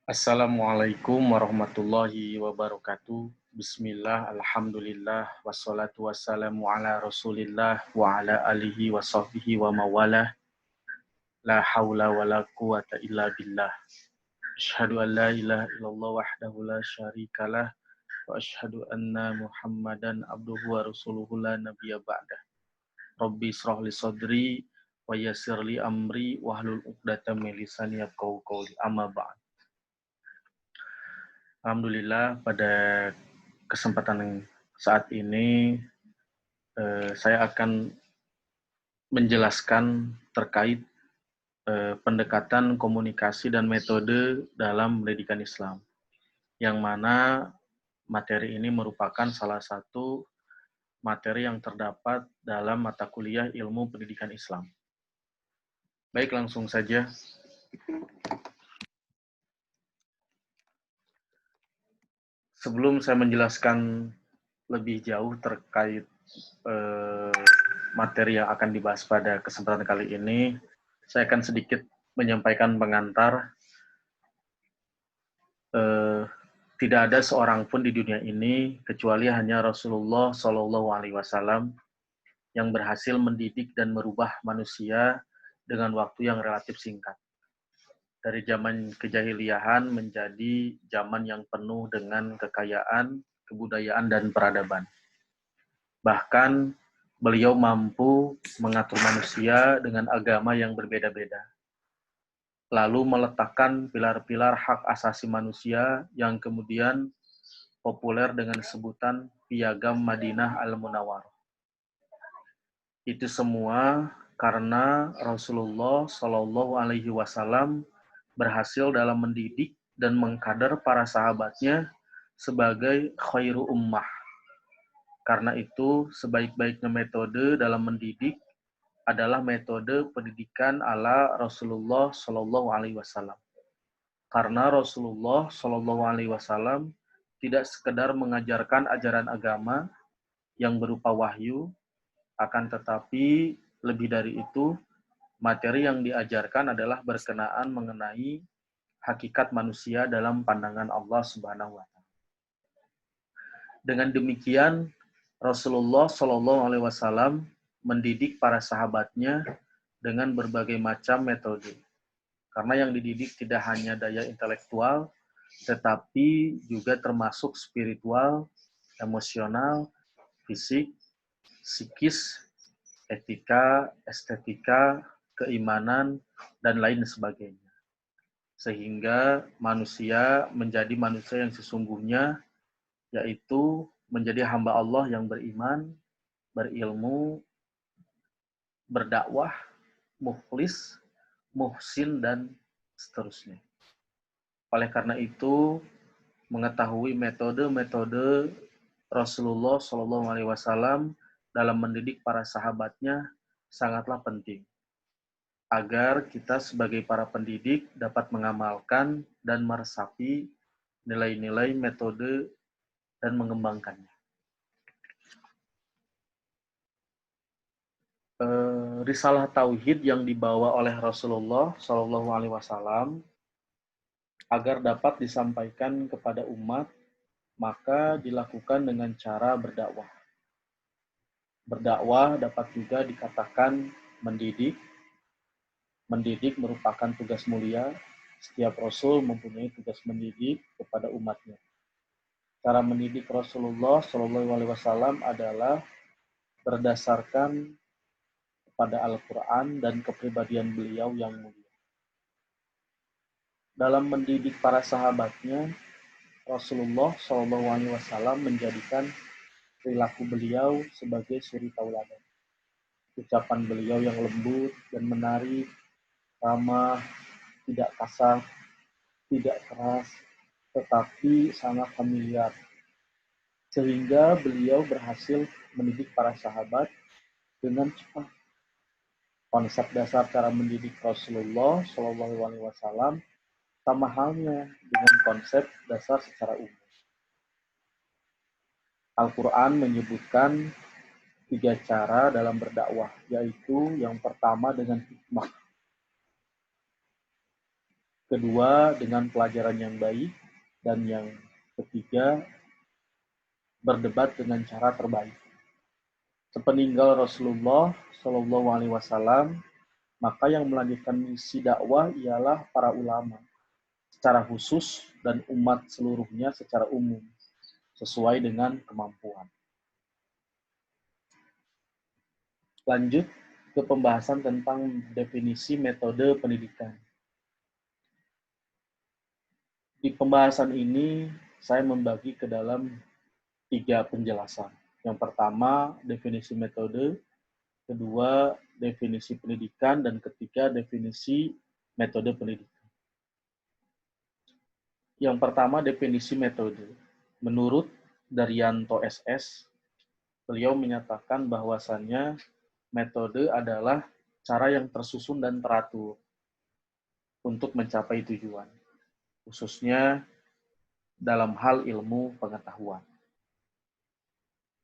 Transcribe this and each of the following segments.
Assalamualaikum warahmatullahi wabarakatuh. Bismillah, alhamdulillah, wassalatu wassalamu ala rasulillah wa ala alihi wa sahbihi wa mawalah. La hawla wa la quwata illa billah. Ashhadu an la ilaha illallah wahdahu la syarikalah. Wa ashhadu anna muhammadan abduhu wa rasuluhu la nabiyya ba'dah. Rabbi israh li sadri wa yassir li amri wahlul uqdatam min lisani yafqahu qawli amma ba'd. Alhamdulillah pada kesempatan saat ini saya akan menjelaskan terkait pendekatan komunikasi dan metode dalam pendidikan Islam, yang mana materi ini merupakan salah satu materi yang terdapat dalam mata kuliah ilmu pendidikan Islam. Baik, langsung saja. Sebelum saya menjelaskan lebih jauh terkait materi yang akan dibahas pada kesempatan kali ini, saya akan sedikit menyampaikan pengantar. Tidak ada seorang pun di dunia ini kecuali hanya Rasulullah Shallallahu Alaihi Wasallam yang berhasil mendidik dan merubah manusia dengan waktu yang relatif singkat. Dari zaman kejahiliahan menjadi zaman yang penuh dengan kekayaan, kebudayaan, dan peradaban. Bahkan beliau mampu mengatur manusia dengan agama yang berbeda-beda, lalu meletakkan pilar-pilar hak asasi manusia yang kemudian populer dengan sebutan Piagam Madinah Al-Munawwarah. Itu semua karena Rasulullah Shallallahu Alaihi Wasallam berhasil dalam mendidik dan mengkader para sahabatnya sebagai khairu ummah. Karena itu, sebaik-baiknya metode dalam mendidik adalah metode pendidikan ala Rasulullah Shallallahu Alaihi Wasallam. Karena Rasulullah Shallallahu Alaihi Wasallam tidak sekedar mengajarkan ajaran agama yang berupa wahyu, akan tetapi lebih dari itu, materi yang diajarkan adalah berkenaan mengenai hakikat manusia dalam pandangan Allah Subhanahu wa Ta'ala. Dengan demikian, Rasulullah Shallallahu Alaihi Wasallam mendidik para sahabatnya dengan berbagai macam metode. Karena yang dididik tidak hanya daya intelektual, tetapi juga termasuk spiritual, emosional, fisik, psikis, etika, estetika, keimanan, dan lain sebagainya. Sehingga manusia menjadi manusia yang sesungguhnya, yaitu menjadi hamba Allah yang beriman, berilmu, berdakwah, mukhlis, muhsin, dan seterusnya. Oleh karena itu, mengetahui metode-metode Rasulullah Shallallahu Alaihi Wasallam dalam mendidik para sahabatnya sangatlah penting, agar kita sebagai para pendidik dapat mengamalkan dan meresapi nilai-nilai metode dan mengembangkannya. Risalah Tauhid yang dibawa oleh Rasulullah Shallallahu Alaihi Wasallam agar dapat disampaikan kepada umat, maka dilakukan dengan cara berdakwah. Berdakwah dapat juga dikatakan mendidik. Mendidik merupakan tugas mulia. Setiap Rasul mempunyai tugas mendidik kepada umatnya. Cara mendidik Rasulullah Shallallahu Alaihi Wasallam adalah berdasarkan kepada Al-Quran dan kepribadian beliau yang mulia. Dalam mendidik para sahabatnya, Rasulullah Shallallahu Alaihi Wasallam menjadikan perilaku beliau sebagai suri tauladan. Ucapan beliau yang lembut dan menarik, ramah, tidak kasar, tidak keras, tetapi sangat familiar. Sehingga beliau berhasil mendidik para sahabat dengan cepat. Konsep dasar cara mendidik Rasulullah Shallallahu Alaihi Wasallam sama halnya dengan konsep dasar secara umum. Al-Quran menyebutkan 3 cara dalam berdakwah, yaitu yang pertama dengan hikmah. Kedua, dengan pelajaran yang baik. Dan yang ketiga, berdebat dengan cara terbaik. Sepeninggal Rasulullah Shallallahu Alaihi Wasallam, maka yang melanjutkan misi dakwah ialah para ulama secara khusus dan umat seluruhnya secara umum, sesuai dengan kemampuan. Lanjut ke pembahasan tentang definisi metode pendidikan. Di pembahasan ini, saya membagi ke dalam 3 penjelasan. Yang pertama, definisi metode. Kedua, definisi pendidikan. Dan ketiga, definisi metode pendidikan. Yang pertama, definisi metode. Menurut Daryanto SS, beliau menyatakan bahwasannya metode adalah cara yang tersusun dan teratur untuk mencapai tujuan, khususnya dalam hal ilmu pengetahuan.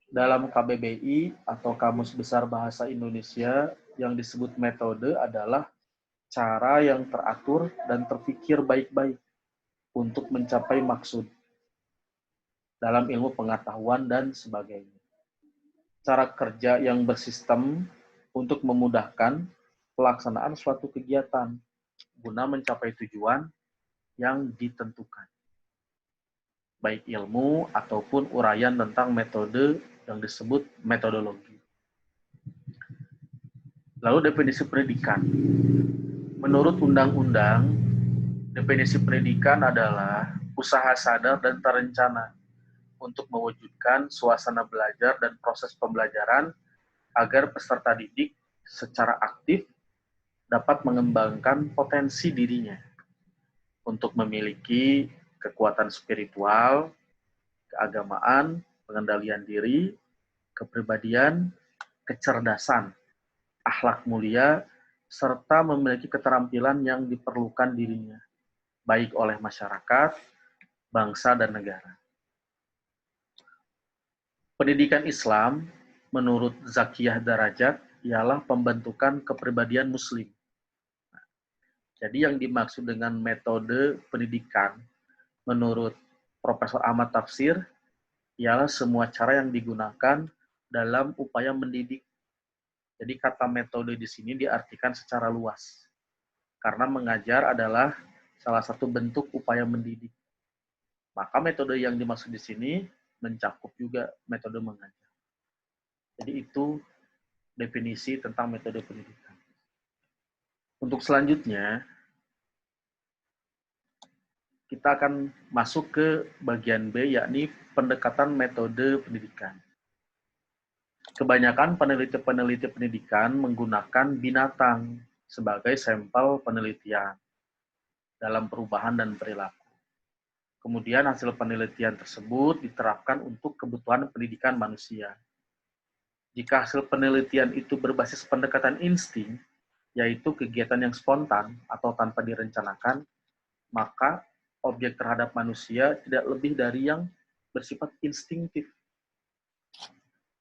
Dalam KBBI atau Kamus Besar Bahasa Indonesia, yang disebut metode adalah cara yang teratur dan terpikir baik-baik untuk mencapai maksud dalam ilmu pengetahuan dan sebagainya. Cara kerja yang bersistem untuk memudahkan pelaksanaan suatu kegiatan guna mencapai tujuan yang ditentukan, baik ilmu ataupun uraian tentang metode yang disebut metodologi. Lalu definisi pendidikan. Menurut undang-undang, definisi pendidikan adalah usaha sadar dan terencana untuk mewujudkan suasana belajar dan proses pembelajaran agar peserta didik secara aktif dapat mengembangkan potensi dirinya untuk memiliki kekuatan spiritual, keagamaan, pengendalian diri, kepribadian, kecerdasan, akhlak mulia, serta memiliki keterampilan yang diperlukan dirinya, baik oleh masyarakat, bangsa, dan negara. Pendidikan Islam, menurut Zakiyah Darajat, ialah pembentukan kepribadian Muslim. Jadi yang dimaksud dengan metode pendidikan, menurut Profesor Ahmad Tafsir, ialah semua cara yang digunakan dalam upaya mendidik. Jadi kata metode di sini diartikan secara luas. Karena mengajar adalah salah satu bentuk upaya mendidik. Maka metode yang dimaksud di sini mencakup juga metode mengajar. Jadi itu definisi tentang metode pendidikan. Untuk selanjutnya, kita akan masuk ke bagian B, yakni pendekatan metode pendidikan. Kebanyakan peneliti-peneliti pendidikan menggunakan binatang sebagai sampel penelitian dalam perubahan dan perilaku. Kemudian hasil penelitian tersebut diterapkan untuk kebutuhan pendidikan manusia. Jika hasil penelitian itu berbasis pendekatan insting, yaitu kegiatan yang spontan atau tanpa direncanakan, maka objek terhadap manusia tidak lebih dari yang bersifat instingtif.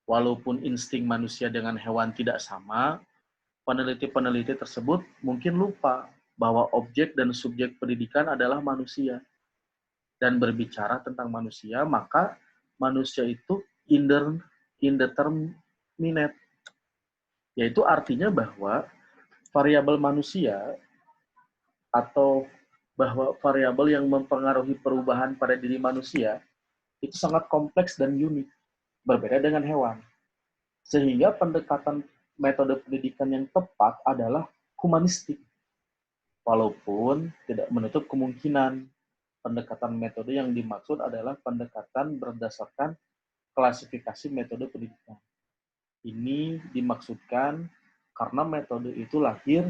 Walaupun insting manusia dengan hewan tidak sama, peneliti-peneliti tersebut mungkin lupa bahwa objek dan subjek pendidikan adalah manusia. Dan berbicara tentang manusia, maka manusia itu indeterminate, yaitu artinya bahwa variabel manusia atau bahwa variabel yang mempengaruhi perubahan pada diri manusia itu sangat kompleks dan unik, berbeda dengan hewan. Sehingga pendekatan metode pendidikan yang tepat adalah humanistik. Walaupun tidak menutup kemungkinan pendekatan metode yang dimaksud adalah pendekatan berdasarkan klasifikasi metode pendidikan. Ini dimaksudkan karena metode itu lahir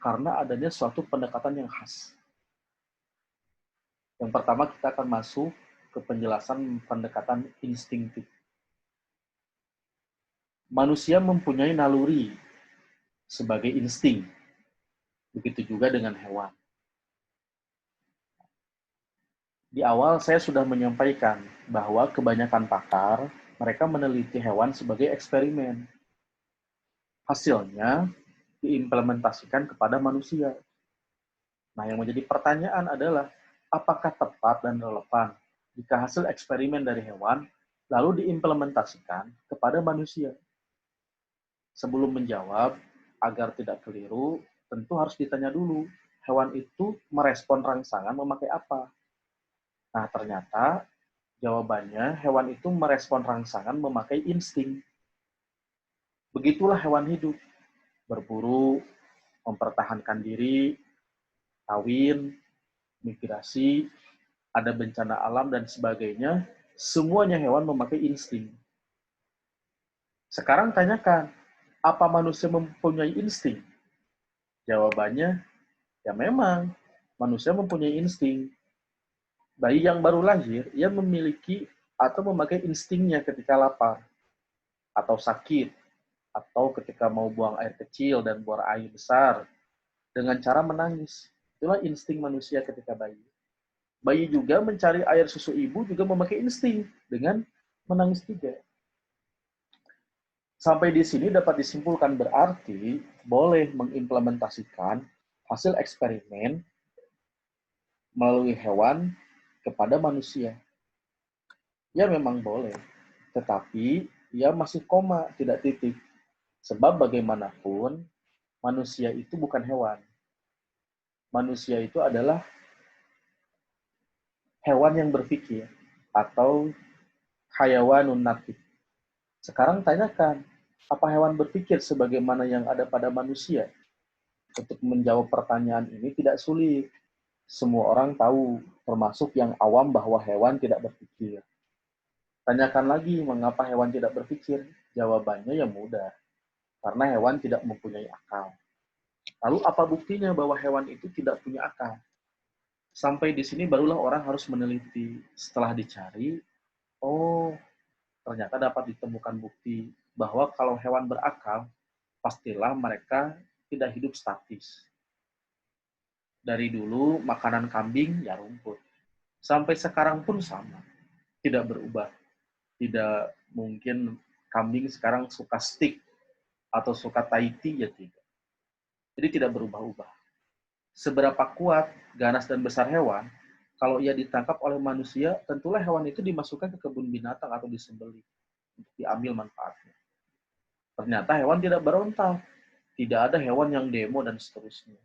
karena adanya suatu pendekatan yang khas. Yang pertama kita akan masuk ke penjelasan pendekatan instingtif. Manusia mempunyai naluri sebagai insting. Begitu juga dengan hewan. Di awal saya sudah menyampaikan bahwa kebanyakan pakar, mereka meneliti hewan sebagai eksperimen. Hasilnya diimplementasikan kepada manusia. Nah, yang menjadi pertanyaan adalah, apakah tepat dan relevan jika hasil eksperimen dari hewan lalu diimplementasikan kepada manusia? Sebelum menjawab, agar tidak keliru, tentu harus ditanya dulu, hewan itu merespon rangsangan memakai apa? Nah, ternyata jawabannya hewan itu merespon rangsangan memakai insting. Begitulah hewan hidup, berburu, mempertahankan diri, kawin, migrasi, ada bencana alam dan sebagainya, semuanya hewan memakai insting. Sekarang tanyakan, apa manusia mempunyai insting? Jawabannya, ya memang, manusia mempunyai insting. Bayi yang baru lahir, ia memiliki atau memakai instingnya ketika lapar, atau sakit, atau ketika mau buang air kecil dan buang air besar, dengan cara menangis. Itulah insting manusia ketika bayi. Bayi juga mencari air susu ibu juga memakai insting dengan menangis juga. Sampai di sini dapat disimpulkan berarti boleh mengimplementasikan hasil eksperimen melalui hewan kepada manusia. Ya memang boleh, tetapi ia masih koma, tidak titik. Sebab bagaimanapun, manusia itu bukan hewan. Manusia itu adalah hewan yang berpikir, atau hayawanun natik. Sekarang tanyakan, apa hewan berpikir sebagaimana yang ada pada manusia? Untuk menjawab pertanyaan ini tidak sulit. Semua orang tahu, termasuk yang awam bahwa hewan tidak berpikir. Tanyakan lagi, mengapa hewan tidak berpikir? Jawabannya ya mudah, karena hewan tidak mempunyai akal. Lalu apa buktinya bahwa hewan itu tidak punya akal? Sampai di sini barulah orang harus meneliti. Setelah dicari, oh ternyata dapat ditemukan bukti bahwa kalau hewan berakal, pastilah mereka tidak hidup statis. Dari dulu makanan kambing ya rumput. Sampai sekarang pun sama, tidak berubah. Tidak mungkin kambing sekarang suka stick atau suka Tahiti ya tidak. Jadi tidak berubah-ubah. Seberapa kuat, ganas dan besar hewan, kalau ia ditangkap oleh manusia, tentulah hewan itu dimasukkan ke kebun binatang atau disembelih untuk diambil manfaatnya. Ternyata hewan tidak berontak, tidak ada hewan yang demo dan seterusnya.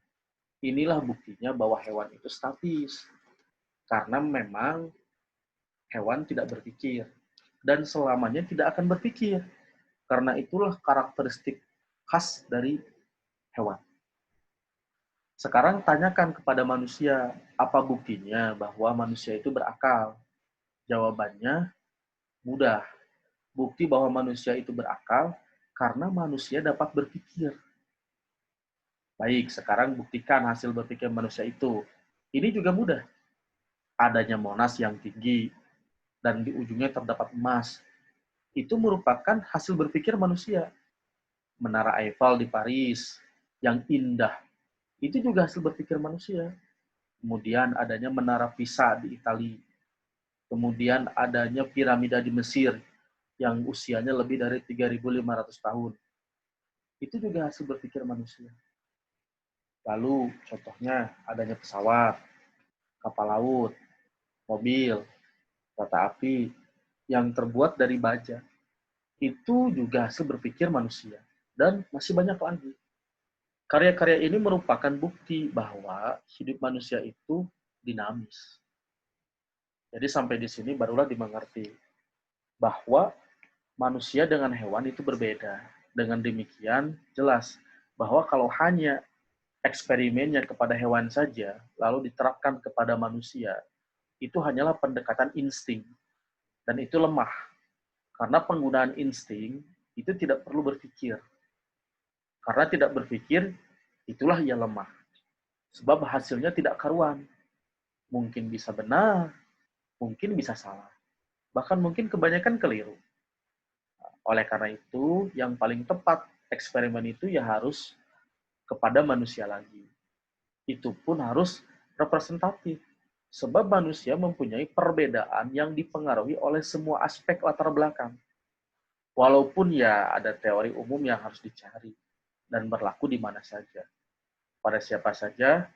Inilah buktinya bahwa hewan itu statis, karena memang hewan tidak berpikir dan selamanya tidak akan berpikir. Karena itulah karakteristik khas dari hewan. Sekarang tanyakan kepada manusia, apa buktinya bahwa manusia itu berakal? Jawabannya mudah. Bukti bahwa manusia itu berakal karena manusia dapat berpikir. Baik, sekarang buktikan hasil berpikir manusia itu. Ini juga mudah. Adanya Monas yang tinggi dan di ujungnya terdapat emas. Itu merupakan hasil berpikir manusia. Menara Eiffel di Paris yang indah. Itu juga hasil berpikir manusia. Kemudian adanya Menara Pisa di Italia. Kemudian adanya piramida di Mesir yang usianya lebih dari 3.500 tahun. Itu juga hasil berpikir manusia. Lalu contohnya adanya pesawat, kapal laut, mobil, kereta api yang terbuat dari baja. Itu juga hasil berpikir manusia. Dan masih banyak lagi. Karya-karya ini merupakan bukti bahwa hidup manusia itu dinamis. Jadi sampai di sini barulah dimengerti bahwa manusia dengan hewan itu berbeda. Dengan demikian jelas bahwa kalau hanya eksperimennya kepada hewan saja, lalu diterapkan kepada manusia, itu hanyalah pendekatan insting. Dan itu lemah. Karena penggunaan insting itu tidak perlu berpikir. Karena tidak berpikir, itulah ia lemah. Sebab hasilnya tidak karuan. Mungkin bisa benar, mungkin bisa salah. Bahkan mungkin kebanyakan keliru. Oleh karena itu, yang paling tepat eksperimen itu ya harus kepada manusia lagi. Itu pun harus representatif. Sebab manusia mempunyai perbedaan yang dipengaruhi oleh semua aspek latar belakang. Walaupun ya ada teori umum yang harus dicari dan berlaku di mana saja. Pada siapa saja,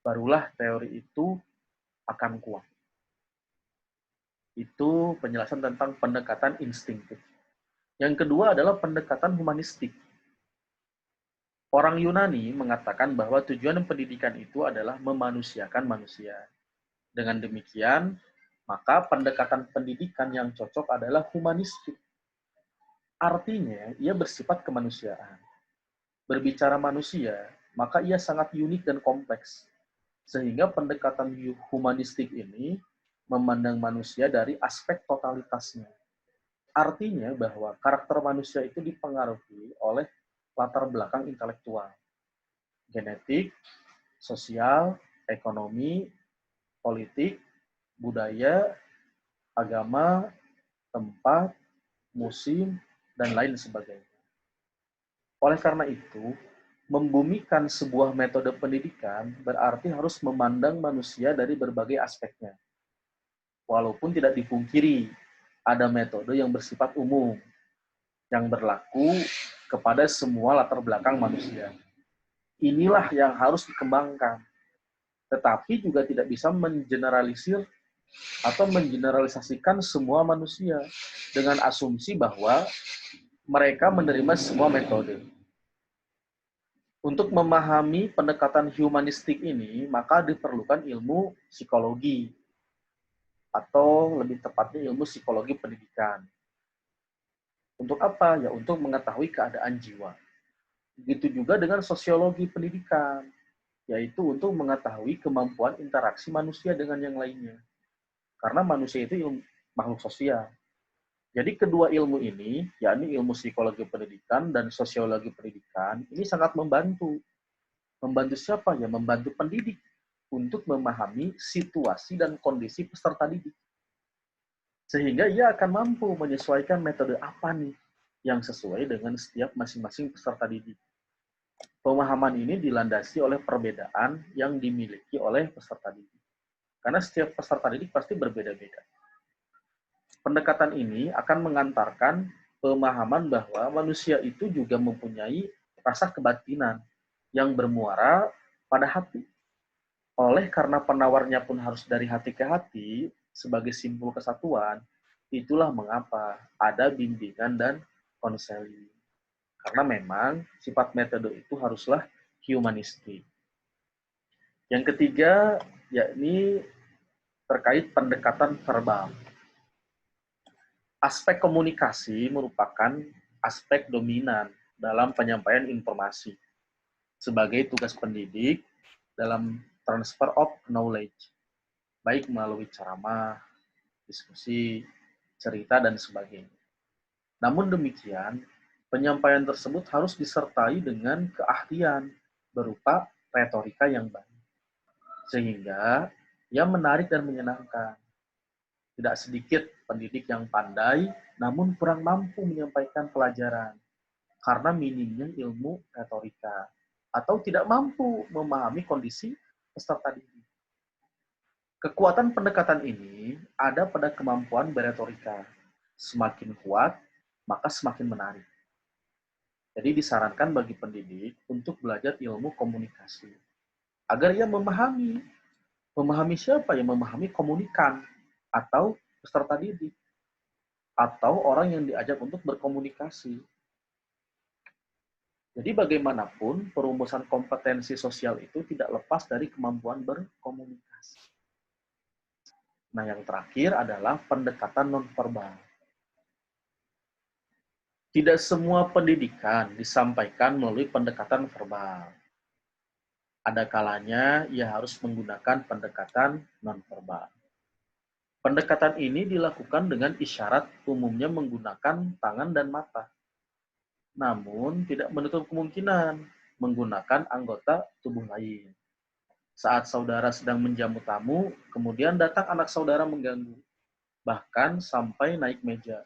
barulah teori itu akan kuat. Itu penjelasan tentang pendekatan instinktif. Yang kedua adalah pendekatan humanistik. Orang Yunani mengatakan bahwa tujuan pendidikan itu adalah memanusiakan manusia. Dengan demikian, maka pendekatan pendidikan yang cocok adalah humanistik. Artinya, ia bersifat kemanusiaan. Berbicara manusia, maka ia sangat unik dan kompleks. Sehingga pendekatan humanistik ini memandang manusia dari aspek totalitasnya. Artinya bahwa karakter manusia itu dipengaruhi oleh latar belakang intelektual, genetik, sosial, ekonomi, politik, budaya, agama, tempat, musim, dan lain sebagainya. Oleh karena itu, membumikan sebuah metode pendidikan berarti harus memandang manusia dari berbagai aspeknya. Walaupun tidak dipungkiri, ada metode yang bersifat umum, yang berlaku kepada semua latar belakang manusia. Inilah yang harus dikembangkan. Tetapi juga tidak bisa mengeneralisir atau mengeneralisasikan semua manusia dengan asumsi bahwa mereka menerima semua metode. Untuk memahami pendekatan humanistik ini, maka diperlukan ilmu psikologi, atau lebih tepatnya ilmu psikologi pendidikan. Untuk apa? Ya untuk mengetahui keadaan jiwa. Begitu juga dengan sosiologi pendidikan, yaitu untuk mengetahui kemampuan interaksi manusia dengan yang lainnya. Karena manusia itu makhluk sosial. Jadi kedua ilmu ini, yakni ilmu psikologi pendidikan dan sosiologi pendidikan, ini sangat membantu. Membantu siapa? Ya membantu pendidik untuk memahami situasi dan kondisi peserta didik. Sehingga ia akan mampu menyesuaikan metode apa nih yang sesuai dengan setiap masing-masing peserta didik. Pemahaman ini dilandasi oleh perbedaan yang dimiliki oleh peserta didik. Karena setiap peserta didik pasti berbeda-beda. Pendekatan ini akan mengantarkan pemahaman bahwa manusia itu juga mempunyai rasa kebatinan yang bermuara pada hati. Oleh karena penawarnya pun harus dari hati ke hati, sebagai simbol kesatuan, itulah mengapa ada bimbingan dan konseling. Karena memang sifat metode itu haruslah humanistik. Yang ketiga, yakni terkait pendekatan verbal. Aspek komunikasi merupakan aspek dominan dalam penyampaian informasi sebagai tugas pendidik dalam transfer of knowledge, baik melalui ceramah, diskusi, cerita, dan sebagainya. Namun demikian, penyampaian tersebut harus disertai dengan keahlian berupa retorika yang baik, sehingga ia menarik dan menyenangkan. Tidak sedikit pendidik yang pandai, namun kurang mampu menyampaikan pelajaran karena minimnya ilmu retorika atau tidak mampu memahami kondisi peserta didik. Kekuatan pendekatan ini ada pada kemampuan beretorika. Semakin kuat, maka semakin menarik. Jadi disarankan bagi pendidik untuk belajar ilmu komunikasi agar ia memahami. Memahami siapa? Ya memahami komunikan atau peserta didik atau orang yang diajak untuk berkomunikasi. Jadi bagaimanapun perumusan kompetensi sosial itu tidak lepas dari kemampuan berkomunikasi. Nah, yang terakhir adalah pendekatan nonverbal. Tidak semua pendidikan disampaikan melalui pendekatan verbal. Ada kalanya ia harus menggunakan pendekatan nonverbal. Pendekatan ini dilakukan dengan isyarat umumnya menggunakan tangan dan mata. Namun, tidak menutup kemungkinan menggunakan anggota tubuh lain. Saat saudara sedang menjamu tamu, kemudian datang anak saudara mengganggu, bahkan sampai naik meja.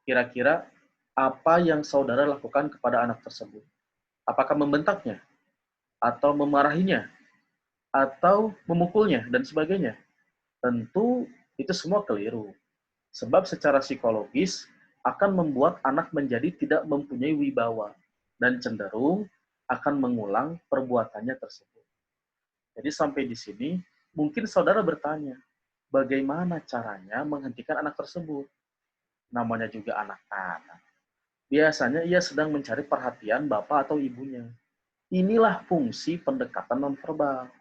Kira-kira apa yang saudara lakukan kepada anak tersebut? Apakah membentaknya? Atau memarahinya? Atau memukulnya? Dan sebagainya. Tentu itu semua keliru. Sebab secara psikologis akan membuat anak menjadi tidak mempunyai wibawa dan cenderung akan mengulang perbuatannya tersebut. Jadi sampai di sini, mungkin saudara bertanya, bagaimana caranya menghentikan anak tersebut? Namanya juga anak-anak. Biasanya ia sedang mencari perhatian bapak atau ibunya. Inilah fungsi pendekatan nonverbal.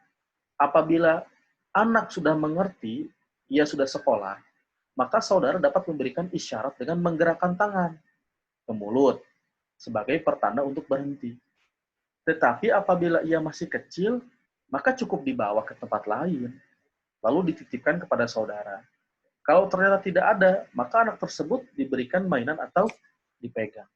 Apabila anak sudah mengerti, ia sudah sekolah, maka saudara dapat memberikan isyarat dengan menggerakkan tangan ke mulut sebagai pertanda untuk berhenti. Tetapi apabila ia masih kecil, maka cukup dibawa ke tempat lain, lalu dititipkan kepada saudara. Kalau ternyata tidak ada, maka anak tersebut diberikan mainan atau dipegang.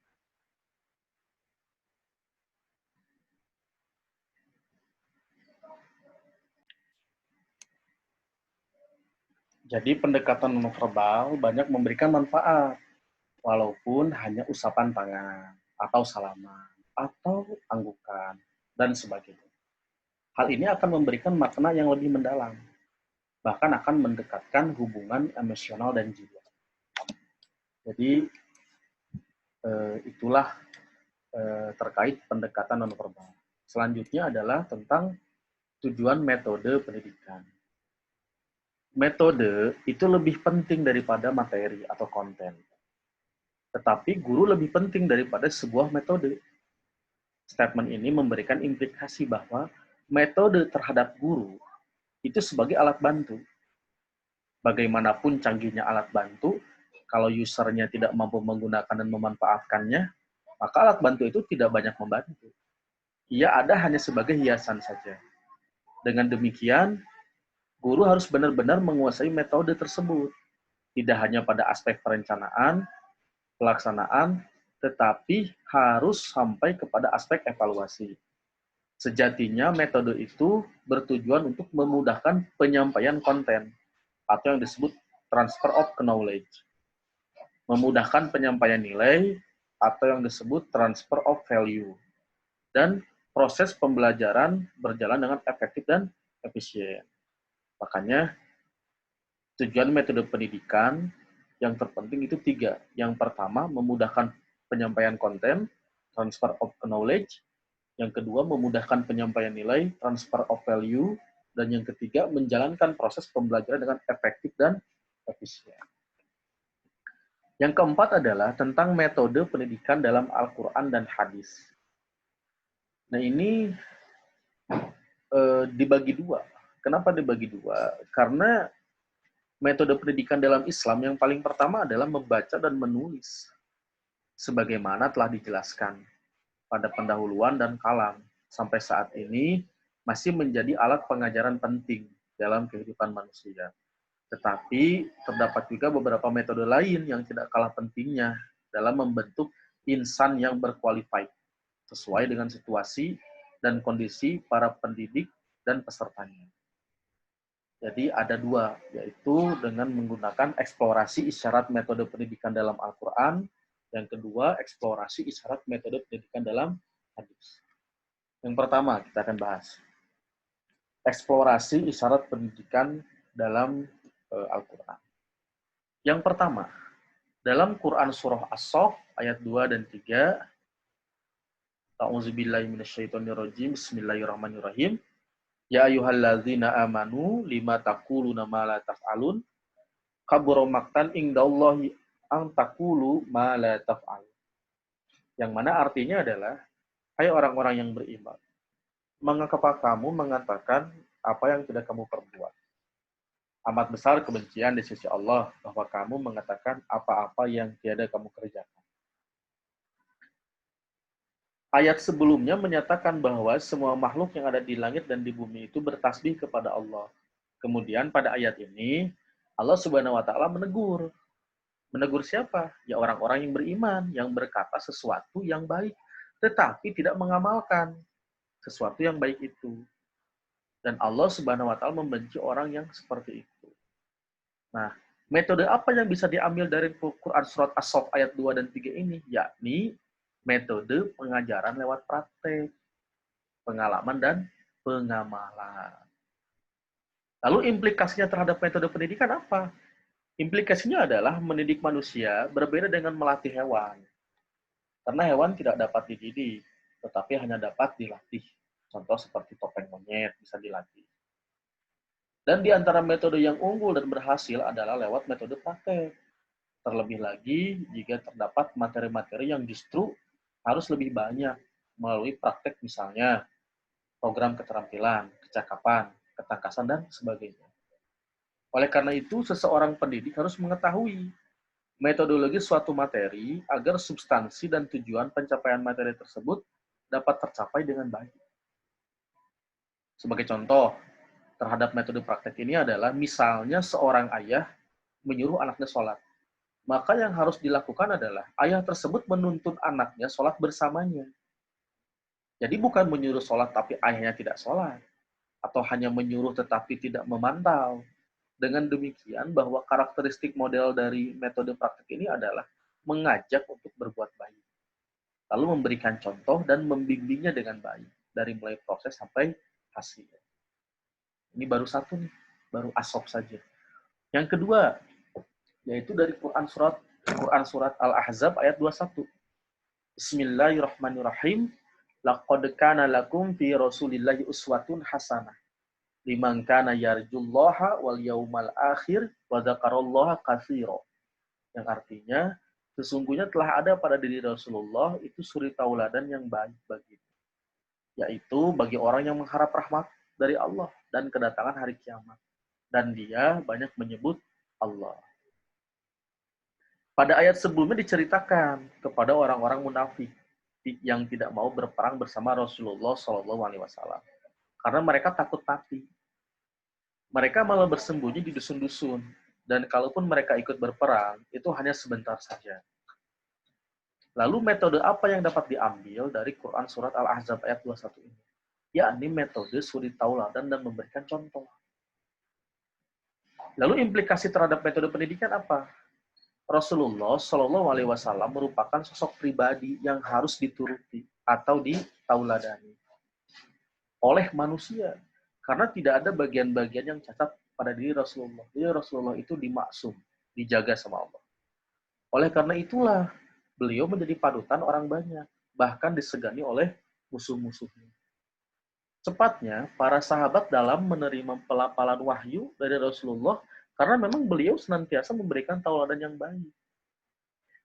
Jadi pendekatan nonverbal banyak memberikan manfaat, walaupun hanya usapan tangan, atau salaman, atau anggukan, dan sebagainya. Hal ini akan memberikan makna yang lebih mendalam, bahkan akan mendekatkan hubungan emosional dan jiwa. Jadi itulah terkait pendekatan nonverbal. Selanjutnya adalah tentang tujuan metode pendidikan. Metode itu lebih penting daripada materi atau konten. Tetapi guru lebih penting daripada sebuah metode. Statement ini memberikan implikasi bahwa metode terhadap guru itu sebagai alat bantu. Bagaimanapun canggihnya alat bantu, kalau usernya tidak mampu menggunakan dan memanfaatkannya, maka alat bantu itu tidak banyak membantu. Ia ada hanya sebagai hiasan saja. Dengan demikian, guru harus benar-benar menguasai metode tersebut. Tidak hanya pada aspek perencanaan, pelaksanaan, tetapi harus sampai kepada aspek evaluasi. Sejatinya metode itu bertujuan untuk memudahkan penyampaian konten atau yang disebut transfer of knowledge. Memudahkan penyampaian nilai atau yang disebut transfer of value. Dan proses pembelajaran berjalan dengan efektif dan efisien. Makanya tujuan metode pendidikan yang terpenting itu 3. Yang pertama, memudahkan penyampaian konten, transfer of knowledge. Yang kedua, memudahkan penyampaian nilai, transfer of value. Dan yang ketiga, menjalankan proses pembelajaran dengan efektif dan efisien. Yang keempat adalah tentang metode pendidikan dalam Al-Quran dan hadis. Nah ini dibagi dua. Kenapa dibagi dua? Karena metode pendidikan dalam Islam yang paling pertama adalah membaca dan menulis. Sebagaimana telah dijelaskan pada pendahuluan dan kalam. Sampai saat ini masih menjadi alat pengajaran penting dalam kehidupan manusia. Tetapi terdapat juga beberapa metode lain yang tidak kalah pentingnya dalam membentuk insan yang berqualified sesuai dengan situasi dan kondisi para pendidik dan pesertanya. Jadi ada dua, yaitu dengan menggunakan eksplorasi isyarat metode pendidikan dalam Al-Quran, yang kedua eksplorasi isyarat metode pendidikan dalam hadis. Yang pertama kita akan bahas eksplorasi isyarat pendidikan dalam Al-Quran. Yang pertama, dalam Quran surah As-Saff ayat 2 dan 3, A'udzubillahi minasyaitonirrajim, bismillahirrahmanirrahim. Ya ayyuhalladzina amanu lima taquluna ma la taf'alun kabura maqtan indallahi an taqulu ma la taf'alun. Yang mana artinya adalah, hai orang-orang yang beriman, mengapa kamu mengatakan apa yang tidak kamu perbuat? Amat besar kebencian di sisi Allah bahwa kamu mengatakan apa-apa yang tiada kamu kerjakan. Ayat sebelumnya menyatakan bahwa semua makhluk yang ada di langit dan di bumi itu bertasbih kepada Allah. Kemudian pada ayat ini, Allah Subhanahu wa Ta'ala menegur. Menegur siapa? Ya orang-orang yang beriman, yang berkata sesuatu yang baik, tetapi tidak mengamalkan sesuatu yang baik itu. Dan Allah Subhanahu wa Ta'ala membenci orang yang seperti itu. Nah, metode apa yang bisa diambil dari Quran surat As-Saff ayat 2 dan 3 ini? Yakni metode pengajaran lewat praktek, pengalaman, dan pengamalan. Lalu implikasinya terhadap metode pendidikan apa? Implikasinya adalah mendidik manusia berbeda dengan melatih hewan. Karena hewan tidak dapat dididik, tetapi hanya dapat dilatih. Contoh seperti topeng monyet bisa dilatih. Dan di antara metode yang unggul dan berhasil adalah lewat metode praktek. Terlebih lagi jika terdapat materi-materi yang justru harus lebih banyak melalui praktek, misalnya program keterampilan, kecakapan, ketangkasan, dan sebagainya. Oleh karena itu, seseorang pendidik harus mengetahui metodologi suatu materi agar substansi dan tujuan pencapaian materi tersebut dapat tercapai dengan baik. Sebagai contoh, terhadap metode praktek ini adalah misalnya seorang ayah menyuruh anaknya sholat. Maka yang harus dilakukan adalah ayah tersebut menuntun anaknya sholat bersamanya. Jadi bukan menyuruh sholat tapi ayahnya tidak sholat. Atau hanya menyuruh tetapi tidak memantau. Dengan demikian bahwa karakteristik model dari metode praktek ini adalah mengajak untuk berbuat baik. Lalu memberikan contoh dan membimbingnya dengan baik. Dari mulai proses sampai hasil. Ini baru satu nih, baru asop saja. Yang kedua, yaitu dari Quran surat Al-Ahzab ayat 21. Bismillahirrahmanirrahim. Laqad kana lakum fi Rasulillahi uswatun hasanah. Liman kana yarjullaha wal yaumal akhir wa dzakarallaha katsira. Yang artinya, sesungguhnya telah ada pada diri Rasulullah itu suri tauladan yang baik bagimu, yaitu bagi orang yang mengharap rahmat dari Allah dan kedatangan hari kiamat. Dan dia banyak menyebut Allah. Pada ayat sebelumnya diceritakan kepada orang-orang munafik yang tidak mau berperang bersama Rasulullah SAW karena mereka takut mati. Mereka malah bersembunyi di dusun-dusun, dan kalaupun mereka ikut berperang, itu hanya sebentar saja. Lalu metode apa yang dapat diambil dari Quran Surat Al-Ahzab ayat 21 ini? Yakni metode suri tauladan dan memberikan contoh. Lalu implikasi terhadap metode pendidikan apa? Rasulullah Shallallahu Alaihi Wasallam merupakan sosok pribadi yang harus dituruti atau ditauladani oleh manusia, karena tidak ada bagian-bagian yang cacat pada diri Rasulullah. Jadi Rasulullah itu dimaksum, dijaga sama Allah. Oleh karena itulah beliau menjadi panutan orang banyak, bahkan disegani oleh musuh-musuhnya. Cepatnya, para sahabat dalam menerima pelapalan wahyu dari Rasulullah karena memang beliau senantiasa memberikan tauladan yang baik.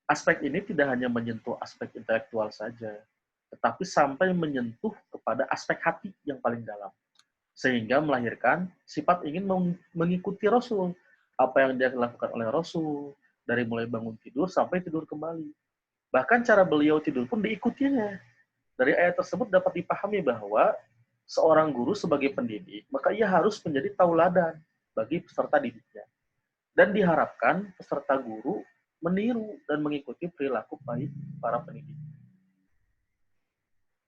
Aspek ini tidak hanya menyentuh aspek intelektual saja, tetapi sampai menyentuh kepada aspek hati yang paling dalam. Sehingga melahirkan sifat ingin mengikuti Rasul. Apa yang dia lakukan oleh Rasul, dari mulai bangun tidur sampai tidur kembali. Bahkan cara beliau tidur pun diikutinya. Dari ayat tersebut dapat dipahami bahwa seorang guru sebagai pendidik, maka ia harus menjadi tauladan bagi peserta didiknya. Dan diharapkan peserta guru meniru dan mengikuti perilaku baik para pendidik.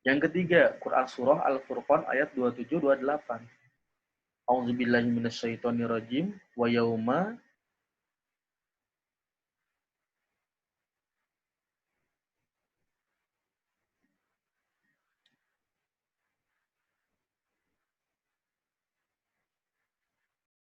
Yang ketiga, Quran Surah Al-Furqan ayat 27-28. A'udzubillahi minasyaitonirrajim wa yauma